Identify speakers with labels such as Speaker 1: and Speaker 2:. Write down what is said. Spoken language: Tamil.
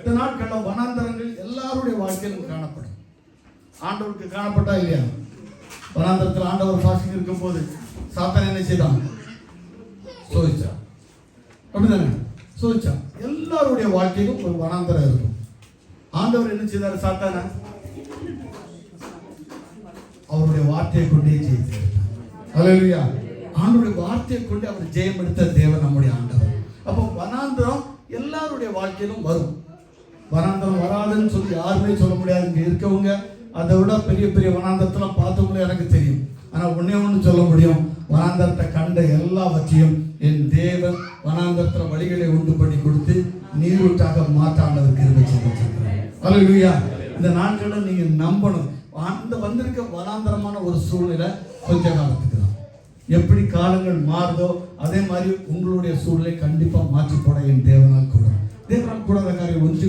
Speaker 1: இந்த நாட்களில் வனாந்தரங்கள் எல்லாருடைய வாழ்க்கையிலும் காணப்படும். ஆண்டவருக்கு காணப்பட்டா இல்லையா? வனாந்தரத்தில் ஆண்டவர் பாசிங் இருக்கும் போது சாத்தான் என்ன செய்தான்? சோதிச்சான். அப்படிதானே? சோதிச்சான். எல்லாருடைய வாழ்க்கையிலும் ஒரு வனாந்தரம் இருக்கும். ஆண்டவர் என்ன செய்தார்? சாத்தான அவருடைய வார்த்தையை கொண்டே ஜெயித்தார். அல்லேலூயா. ஆண்டவருடைய வார்த்தையை கொண்டு அவர் ஜெயம் எடுத்த தேவன் நம்முடைய ஆண்டவர். அப்போ வனாந்தரம் எல்லாருடைய வாழ்க்கையிலும் வரும். வனாந்தரம் வராதுன்னு சொல்லி யாருமே சொல்ல முடியாது. இங்கே இருக்கவங்க அதை விட பெரிய பெரிய வனாந்தரத்தெல்லாம் பார்த்தவங்களும் எனக்கு தெரியும். ஆனால் ஒன்னே ஒன்று சொல்ல முடியும், வனாந்தரத்தை கண்ட எல்லாவற்றையும் என் தேவன் வனாந்தரத்தில் வழிகளை உண்டு பண்ணி கொடுத்து நீரூட்டாக மாற்றாண்டவர் கிருபை செய்திருக்கிறார். அல்லேலூயா. இந்த நாட்களில் நீங்க நம்பணும், அந்த வந்திருக்க வனாந்தரமான ஒரு சூழ்நிலை கொஞ்ச காலத்துக்கு தான். எப்படி காலங்கள் மாறுதோ அதே மாதிரி உங்களுடைய சூழ்நிலை கண்டிப்பா மாற்றி போட என் தேவனால் கூட. தேவனால் கூடாத காரியம் ஒன்றுமே